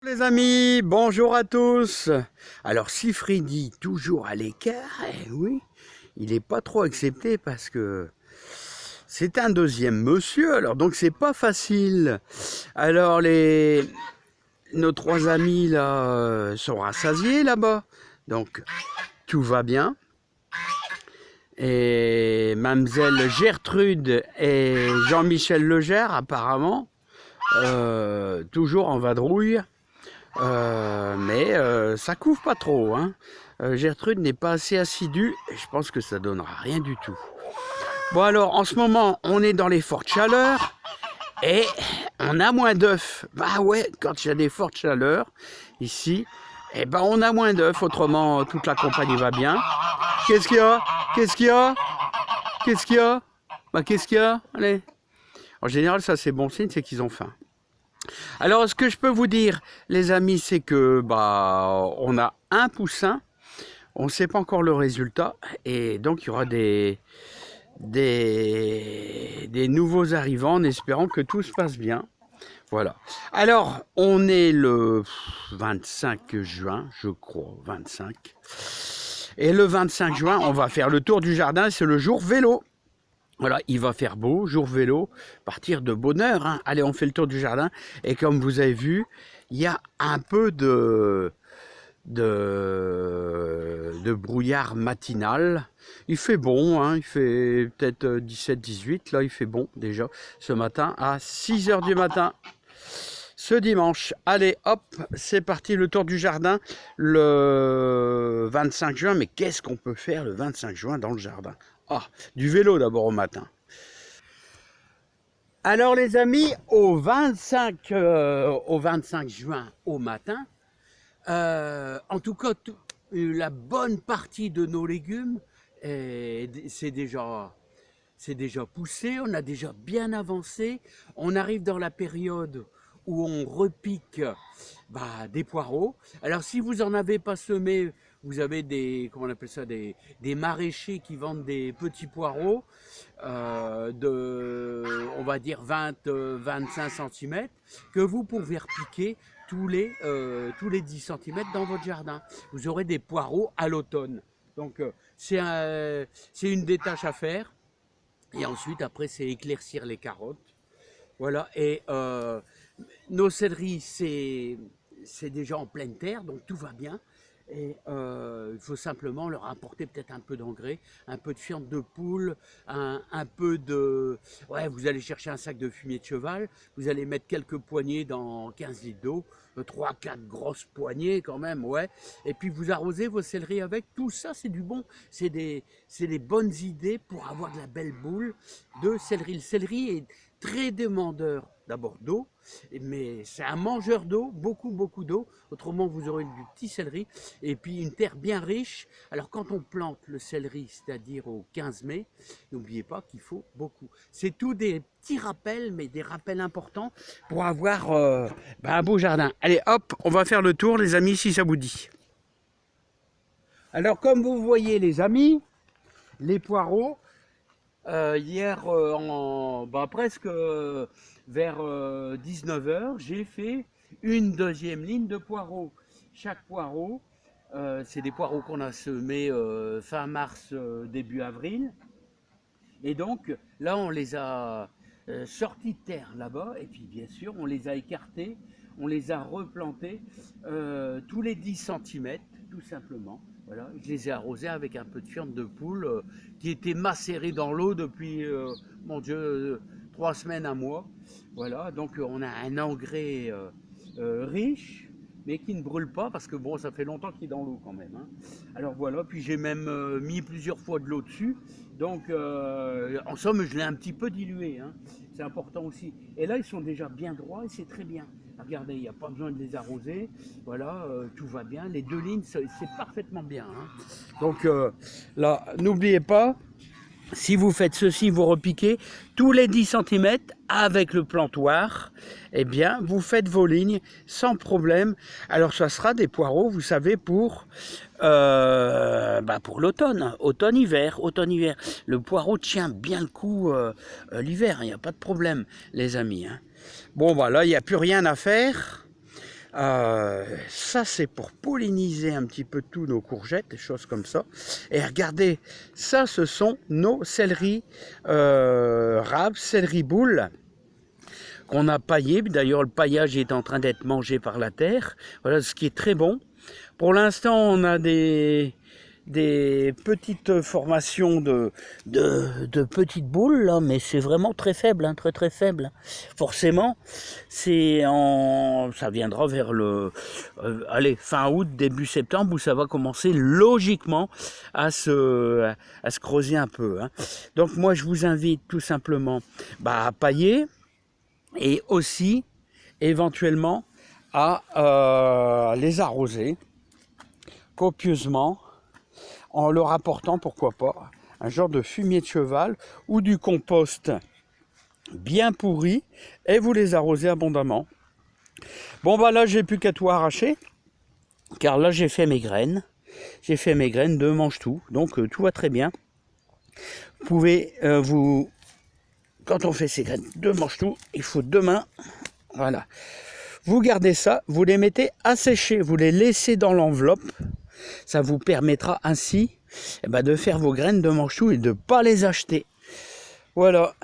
Les amis, bonjour à tous. Alors si Freddy toujours à l'écart, oui, il n'est pas trop accepté parce que c'est un deuxième monsieur, alors donc c'est pas facile. Alors nos trois amis là sont rassasiés là-bas, donc tout va bien. Et Mademoiselle Gertrude et Jean-Michel Legère apparemment, toujours en vadrouille. Mais ça couvre pas trop, hein. Gertrude n'est pas assez assidue et je pense que ça donnera rien du tout. Bon alors, en ce moment, on est dans les fortes chaleurs et on a moins d'œufs. Bah ouais, quand il y a des fortes chaleurs, ici, eh ben on a moins d'œufs, autrement toute la compagnie va bien. Qu'est-ce qu'il y a? Qu'est-ce qu'il y a? Qu'est-ce qu'il y a? Bah qu'est-ce qu'il y a? Allez. En général, ça c'est bon signe, c'est qu'ils ont faim. Alors, ce que je peux vous dire, les amis, c'est que on a un poussin, on ne sait pas encore le résultat, et donc il y aura des nouveaux arrivants en espérant que tout se passe bien. Voilà. Alors, on est le 25 juin, je crois, 25. Et le 25 juin, on va faire le tour du jardin, c'est le jour vélo. Voilà, il va faire beau, jour vélo, partir de bonne heure, hein. Allez, on fait le tour du jardin. Et comme vous avez vu, il y a un peu de brouillard matinal. Il fait bon, hein, il fait peut-être 17-18, là il fait bon déjà, ce matin à 6 h du matin. Ce dimanche, allez hop, c'est parti le tour du jardin le 25 juin. Mais qu'est-ce qu'on peut faire le 25 juin dans le jardin? Ah, du vélo d'abord au matin. Alors les amis, au 25 juin au matin, en tout cas, la bonne partie de nos légumes, c'est déjà poussé, on a déjà bien avancé. On arrive dans la période où on repique des poireaux. Alors si vous n'en avez pas semé, vous avez comment on appelle ça, des maraîchers qui vendent des petits poireaux on va dire 20-25 cm que vous pouvez repiquer tous les 10 cm dans votre jardin. Vous aurez des poireaux à l'automne. Donc c'est une des tâches à faire. Et ensuite, après, c'est éclaircir les carottes. Voilà, et nos céleris, c'est déjà en pleine terre, donc tout va bien. Et il faut simplement leur apporter peut-être un peu d'engrais, un peu de fiente de poule, un peu de... Ouais, vous allez chercher un sac de fumier de cheval, vous allez mettre quelques poignées dans 15 litres d'eau, 3-4 grosses poignées quand même, ouais. Et puis vous arrosez vos céleris avec, tout ça c'est du bon, c'est des bonnes idées pour avoir de la belle boule de céleri. Le céleri est très demandeur d'abord d'eau, mais c'est un mangeur d'eau, beaucoup d'eau, autrement vous aurez du petit céleri, et puis une terre bien riche. Alors quand on plante le céleri, c'est-à-dire au 15 mai, n'oubliez pas qu'il faut beaucoup. C'est tout des petits rappels, mais des rappels importants pour avoir un beau jardin. Allez hop, on va faire le tour les amis, si ça vous dit. Alors comme vous voyez les amis, les poireaux, hier, presque vers 19 h, j'ai fait une deuxième ligne de poireaux. Chaque poireau, c'est des poireaux qu'on a semés fin mars, début avril. Et donc, là, on les a sortis de terre là-bas. Et puis, bien sûr, on les a écartés, on les a replantés tous les 10 cm, tout simplement. Voilà, je les ai arrosés avec un peu de fiente de poule qui était macérée dans l'eau depuis, mon Dieu, 3 semaines, un mois. Voilà, donc on a un engrais riche, mais qui ne brûle pas parce que bon, ça fait longtemps qu'il est dans l'eau quand même, hein. Alors voilà, puis j'ai même mis plusieurs fois de l'eau dessus. Donc en somme, je l'ai un petit peu dilué, hein. C'est important aussi. Et là, ils sont déjà bien droits et c'est très bien. Regardez, il n'y a pas besoin de les arroser. Voilà, tout va bien. Les deux lignes, c'est parfaitement bien, hein. Donc là, n'oubliez pas, si vous faites ceci, vous repiquez tous les 10 cm avec le plantoir, eh bien, vous faites vos lignes sans problème. Alors, ça sera des poireaux, vous savez, pour l'automne, automne-hiver. Le poireau tient bien le coup l'hiver, il n'y a pas de problème, les amis, hein. Bon, là, il n'y a plus rien à faire. Ça, c'est pour polliniser un petit peu tous nos courgettes, des choses comme ça. Et regardez, ça, ce sont nos céleris raves, céleri boules qu'on a paillé. D'ailleurs, le paillage est en train d'être mangé par la terre. Voilà, ce qui est très bon. Pour l'instant, on a des petites formations de petites boules là, mais c'est vraiment très faible, hein, très très faible. Forcément, ça viendra vers le fin août, début septembre, où ça va commencer logiquement à se creuser un peu. Hein. Donc moi, je vous invite tout simplement à pailler et aussi éventuellement à les arroser copieusement, en leur apportant, pourquoi pas, un genre de fumier de cheval ou du compost bien pourri, et vous les arrosez abondamment. Bon là, j'ai plus qu'à tout arracher, car là j'ai fait mes graines. J'ai fait mes graines de mange-tout, donc tout va très bien. Vous pouvez quand on fait ces graines de mange-tout, il faut 2 mains, voilà. Vous gardez ça, vous les mettez à sécher, vous les laissez dans l'enveloppe. Ça vous permettra ainsi de faire vos graines de mange-tout et de ne pas les acheter. Voilà.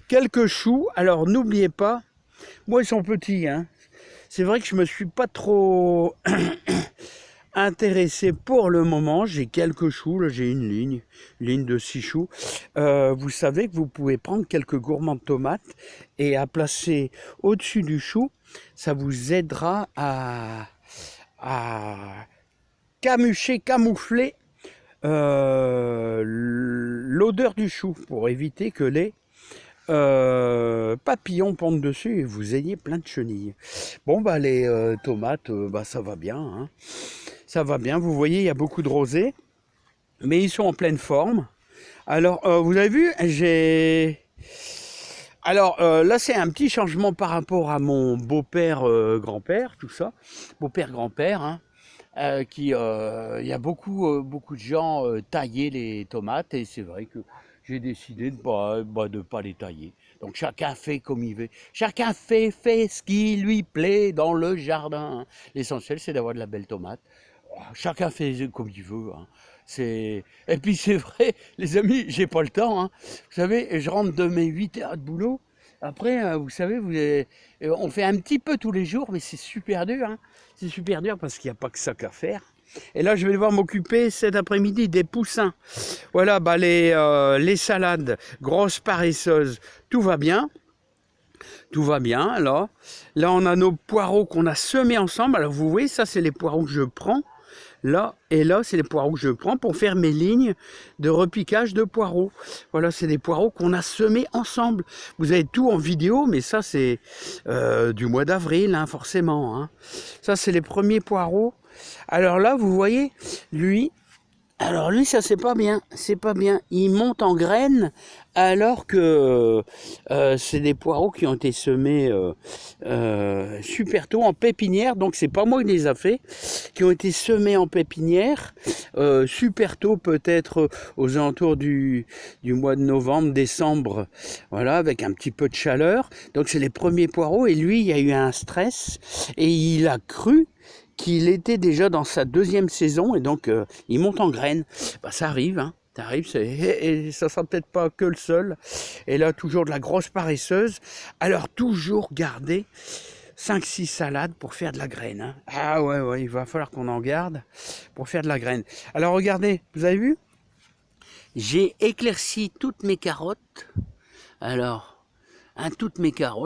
Quelques choux. Alors n'oubliez pas, moi ils sont petits. Hein. C'est vrai que je ne me suis pas trop intéressé pour le moment. J'ai quelques choux. Là, j'ai une ligne de 6 choux. Vous savez que vous pouvez prendre quelques gourmands de tomates et à placer au-dessus du chou. Ça vous aidera à camoufler l'odeur du chou pour éviter que les papillons pondent dessus et vous ayez plein de chenilles. Bon les tomates, ça va bien, hein. Ça va bien, vous voyez il y a beaucoup de rosée, mais ils sont en pleine forme. Alors vous avez vu, là c'est un petit changement par rapport à mon beau-père, grand-père, tout ça, beau-père, grand-père, hein. Il y a beaucoup de gens taillaient les tomates et c'est vrai que j'ai décidé de pas les tailler. Donc chacun fait comme il veut. Chacun fait ce qui lui plaît dans le jardin. L'essentiel c'est d'avoir de la belle tomate. Chacun fait comme il veut. Hein. Et puis c'est vrai, les amis, j'ai pas le temps. Hein. Vous savez, je rentre de mes 8 heures de boulot. Après, vous savez, on fait un petit peu tous les jours, mais c'est super dur. Hein. C'est super dur parce qu'il n'y a pas que ça qu'à faire. Et là, je vais devoir m'occuper cet après-midi des poussins. Voilà, les salades, grosses paresseuses, tout va bien. Tout va bien, là. Là, on a nos poireaux qu'on a semés ensemble. Alors, vous voyez, ça, c'est les poireaux que je prends. Là, et là, c'est les poireaux que je prends pour faire mes lignes de repiquage de poireaux. Voilà, c'est des poireaux qu'on a semés ensemble. Vous avez tout en vidéo, mais ça, c'est du mois d'avril, hein, forcément. Hein. Ça, c'est les premiers poireaux. Alors là, vous voyez, lui, ça, c'est pas bien. C'est pas bien. Il monte en graines alors que c'est des poireaux qui ont été semés super tôt en pépinière. Donc, c'est pas moi qui les a fait. Qui ont été semés en pépinière super tôt, peut-être aux alentours du mois de novembre, décembre. Voilà, avec un petit peu de chaleur. Donc, c'est les premiers poireaux. Et lui, il y a eu un stress. Et il a cru qu'il était déjà dans sa 2e saison et donc il monte en graines. Ça arrive, hein. Ça arrive, et ça sera peut-être pas que le seul. Et là, toujours de la grosse paresseuse. Alors, toujours garder 5-6 salades pour faire de la graine. Hein. Ah ouais, il va falloir qu'on en garde pour faire de la graine. Alors, regardez, vous avez vu? J'ai éclairci toutes mes carottes. Alors,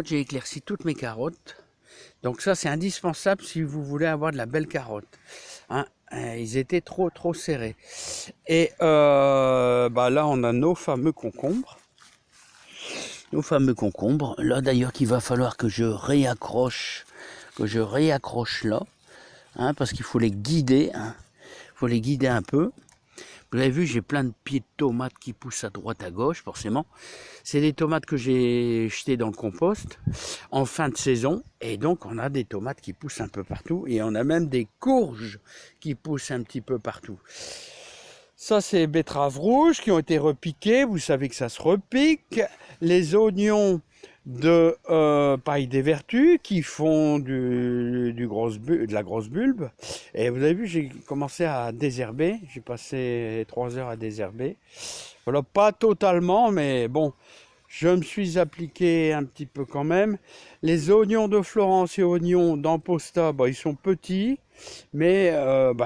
j'ai éclairci toutes mes carottes. Donc ça, c'est indispensable si vous voulez avoir de la belle carotte. Hein, ils étaient trop serrés. Et là, on a nos fameux concombres. Là, d'ailleurs, qu'il va falloir que je réaccroche là. Hein, parce qu'il faut les guider. Hein. Il faut les guider un peu. Vous avez vu, j'ai plein de pieds de tomates qui poussent à droite, à gauche, forcément. C'est des tomates que j'ai jetées dans le compost en fin de saison. Et donc, on a des tomates qui poussent un peu partout. Et on a même des courges qui poussent un petit peu partout. Ça, c'est les betteraves rouges qui ont été repiquées. Vous savez que ça se repique. Les oignons de paille des vertus qui font de la grosse bulbe. Et vous avez vu, j'ai commencé à désherber. J'ai passé 3 heures à désherber. Voilà, pas totalement, mais bon, je me suis appliqué un petit peu quand même. Les oignons de Florence et oignons d'Amposta, bah, ils sont petits, mais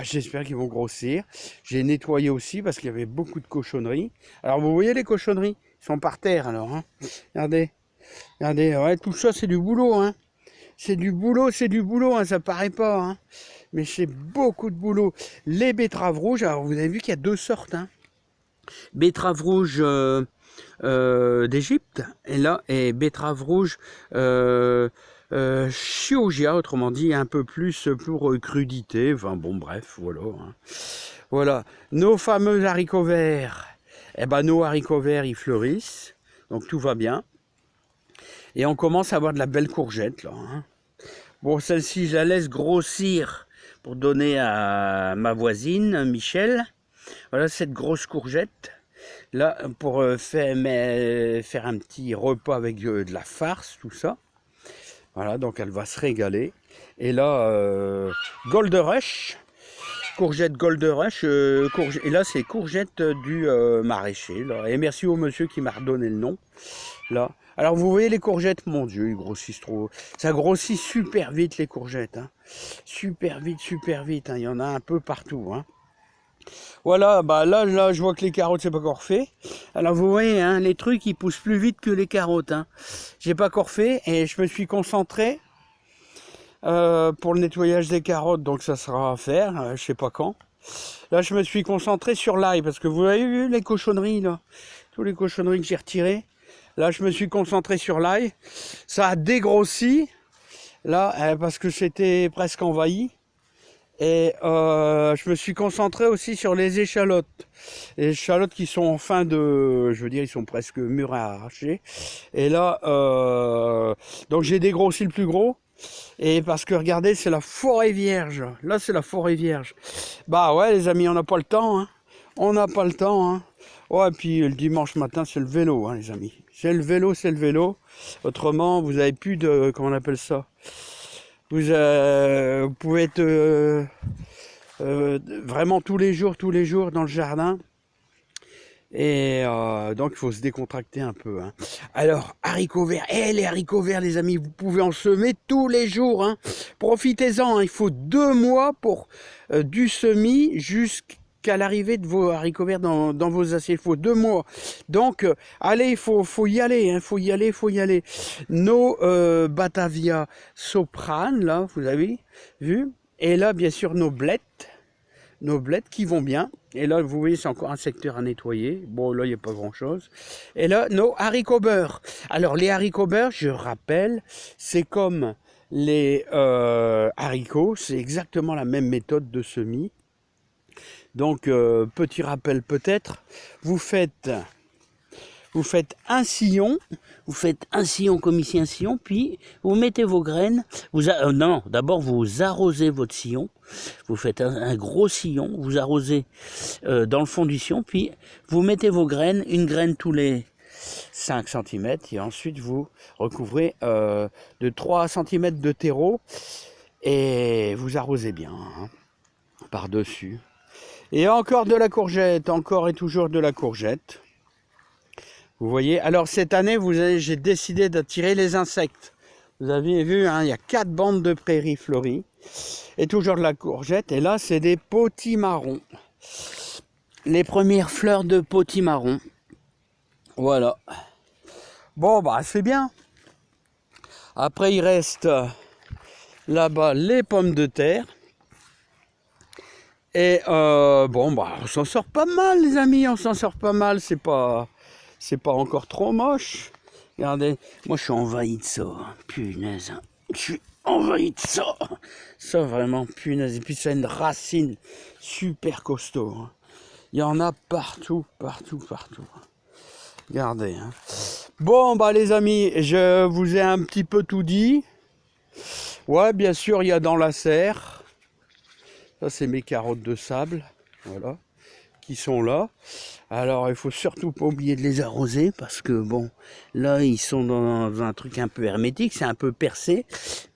j'espère qu'ils vont grossir. J'ai nettoyé aussi parce qu'il y avait beaucoup de cochonneries. Alors vous voyez les cochonneries, ils sont par terre alors. Hein. Regardez, regardez, ouais, tout ça c'est du boulot. Hein. C'est du boulot, hein, ça paraît pas. Hein. Mais c'est beaucoup de boulot. Les betteraves rouges, alors vous avez vu qu'il y a 2 sortes. Hein. Betterave rouge d'Égypte et betterave rouge Chioggia, autrement dit un peu plus pour crudité. Enfin bon bref, voilà. Hein. Voilà, nos fameux haricots verts. Eh ben nos haricots verts ils fleurissent, donc tout va bien. Et on commence à avoir de la belle courgette là. Hein. Bon, celle-ci je la laisse grossir pour donner à ma voisine Michel. Voilà cette grosse courgette. Là, pour faire un petit repas avec de la farce, tout ça. Voilà, donc elle va se régaler. Et là, Gold Rush, courgette Gold Rush, et là c'est courgette du maraîcher. Là. Et merci au monsieur qui m'a redonné le nom. Là. Alors vous voyez les courgettes, mon Dieu, ils grossissent trop. Ça grossit super vite les courgettes. Hein. Super vite, hein. Il y en a un peu partout. Hein. Voilà, bah là, je vois que les carottes, c'est pas encore fait. Alors, vous voyez, hein, les trucs, ils poussent plus vite que les carottes. Hein. J'ai pas encore fait et je me suis concentré pour le nettoyage des carottes, donc ça sera à faire, je sais pas quand. Là, je me suis concentré sur l'ail parce que vous avez vu les cochonneries, là, tous les cochonneries que j'ai retirées. Là, je me suis concentré sur l'ail. Ça a dégrossi, là, parce que c'était presque envahi. Et je me suis concentré aussi sur les échalotes. Les échalotes qui sont en fin de... Je veux dire, ils sont presque mûrs à arracher. Et là, donc j'ai dégrossi le plus gros. Et parce que regardez, c'est la forêt vierge. Là, c'est la forêt vierge. Bah ouais, les amis, on n'a pas le temps. Hein. On n'a pas le temps. Hein. Ouais, et puis le dimanche matin, c'est le vélo, hein, les amis. C'est le vélo, c'est le vélo. Autrement, vous avez plus de... Comment on appelle ça ? Vous pouvez être vraiment tous les jours dans le jardin. Et donc il faut se décontracter un peu. Hein. Alors, haricots verts. Les haricots verts, les amis, vous pouvez en semer tous les jours. Hein. Profitez-en. Hein. Il faut 2 mois pour du semis jusqu'à l'arrivée de vos haricots verts dans vos assiettes. Il faut 2 mois. Donc, allez, il faut y aller. Hein. Faut y aller. Nos Batavia Soprane, là, vous avez vu. Et là, bien sûr, nos blettes qui vont bien. Et là, vous voyez, c'est encore un secteur à nettoyer. Bon, là, il n'y a pas grand-chose. Et là, nos haricots beurre. Alors, les haricots beurre, je rappelle, c'est comme les haricots. C'est exactement la même méthode de semis. Donc, petit rappel peut-être. Vous faites un sillon. Vous faites un sillon comme ici, un sillon, puis vous mettez vos graines. Non, d'abord vous arrosez votre sillon. Vous faites un gros sillon, vous arrosez dans le fond du sillon, puis vous mettez vos graines, une graine tous les 5 cm, et ensuite vous recouvrez de 3 cm de terreau, et vous arrosez bien, hein, par-dessus. Et encore de la courgette, encore et toujours de la courgette. Vous voyez, alors cette année, j'ai décidé d'attirer les insectes. Vous avez vu, hein, il y a 4 bandes de prairies fleuries. Et toujours de la courgette. Et là, c'est des potimarrons. Les premières fleurs de potimarron. Voilà. Bon, bah, c'est bien. Après, il reste là-bas les pommes de terre. Et bon, bah, on s'en sort pas mal, les amis. On s'en sort pas mal. C'est pas encore trop moche. Regardez, moi je suis envahi de ça. Punaise. Je suis envahi de ça. Ça vraiment, punaise. Et puis ça a une racine super costaud. Il y en a partout. Regardez. Hein. Bon, bah les amis, je vous ai un petit peu tout dit. Ouais, bien sûr, il y a dans la serre. Ça, c'est mes carottes de sable. Voilà. qui sont là. Alors il faut surtout pas oublier de les arroser parce que bon, là ils sont dans un truc un peu hermétique, c'est un peu percé,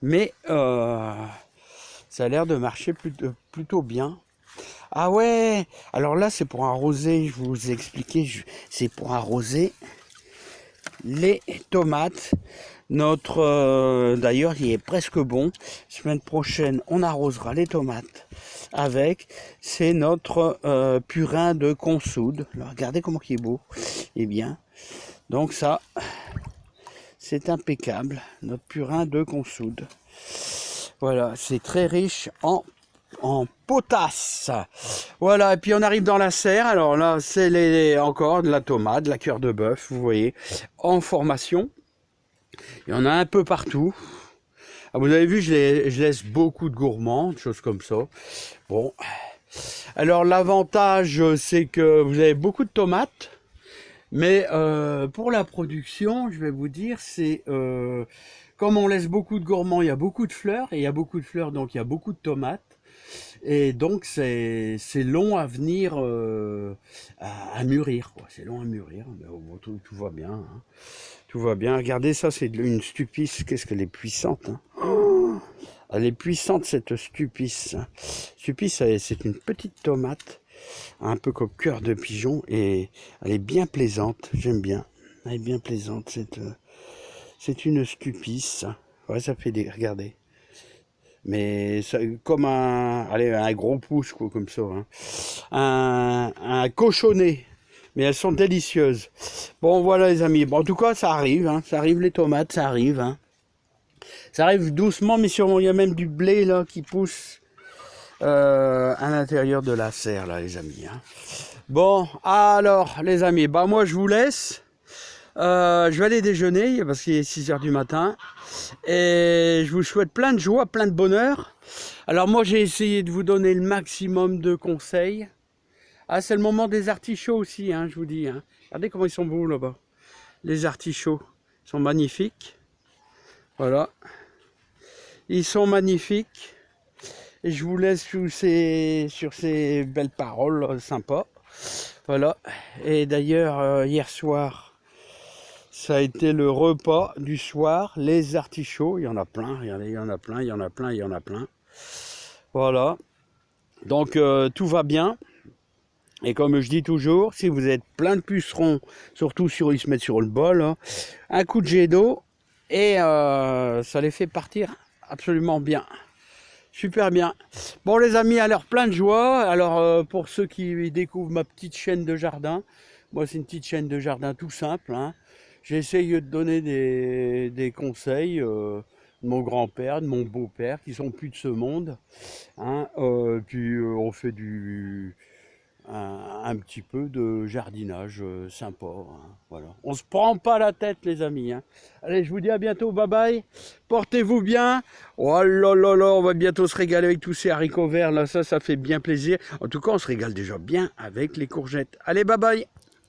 mais ça a l'air de marcher plutôt bien. Ah ouais, alors là c'est pour arroser, je vous ai expliqué, c'est pour arroser les tomates. D'ailleurs il est presque bon. Semaine prochaine on arrosera les tomates avec, c'est notre purin de consoude. Alors, regardez comment il est beau et bien. Donc ça c'est impeccable, notre purin de consoude. Voilà, c'est très riche en potasse. Voilà, et puis on arrive dans la serre. Alors là, c'est encore de la tomate, de la cœur de bœuf, vous voyez, en formation. Il y en a un peu partout. Ah, vous avez vu, je laisse beaucoup de gourmands, des choses comme ça. Bon. Alors l'avantage, c'est que vous avez beaucoup de tomates. Mais pour la production, je vais vous dire, c'est comme on laisse beaucoup de gourmands, il y a beaucoup de fleurs, et il y a beaucoup de fleurs, donc il y a beaucoup de tomates. Et donc c'est long à venir, à mûrir, quoi. C'est long à mûrir, mais bon, tout va bien. Hein. Tout va bien. Regardez ça, c'est une stupice. Qu'est-ce qu'elle est puissante. Hein. Oh, elle est puissante cette stupice. Stupice, c'est une petite tomate, un peu comme cœur de pigeon, et elle est bien plaisante. J'aime bien. Elle est bien plaisante. C'est une stupice. Ouais, ça fait des. Regardez. Mais ça, comme un gros pouce, quoi, comme ça. Hein. Un cochonnet. Mais elles sont délicieuses. Bon, voilà les amis. Bon, en tout cas, ça arrive. Hein. Ça arrive les tomates, ça arrive. Hein. Ça arrive doucement, mais sûrement. Il y a même du blé là qui pousse à l'intérieur de la serre, là, les amis. Hein. Bon, alors, les amis, bah moi, je vous laisse. Je vais aller déjeuner parce qu'il est 6 h du matin. Et je vous souhaite plein de joie, plein de bonheur. Alors moi j'ai essayé de vous donner le maximum de conseils. Ah, c'est le moment des artichauts aussi, hein, je vous dis. Hein. Regardez comment ils sont beaux là-bas. Les artichauts ils sont magnifiques. Voilà. Ils sont magnifiques. Et je vous laisse sur ces belles paroles sympas. Voilà. Et d'ailleurs, hier soir, ça a été le repas du soir, les artichauts, il y en a plein, regardez, il y en a plein, il y en a plein, il y en a plein. Voilà, donc tout va bien. Et comme je dis toujours, si vous êtes plein de pucerons, surtout si ils se mettent sur le bol, hein, un coup de jet d'eau et ça les fait partir absolument bien. Super bien. Bon les amis, alors plein de joie. Alors pour ceux qui découvrent ma petite chaîne de jardin, moi c'est une petite chaîne de jardin tout simple, hein. J'essaye de donner des conseils de mon grand-père, de mon beau-père, qui sont plus de ce monde. Hein, puis on fait un petit peu de jardinage sympa. Hein, voilà. On se prend pas la tête, les amis. Hein. Allez, je vous dis à bientôt. Bye bye. Portez-vous bien. Oh là là là, on va bientôt se régaler avec tous ces haricots verts. Là, ça fait bien plaisir. En tout cas, on se régale déjà bien avec les courgettes. Allez, bye bye.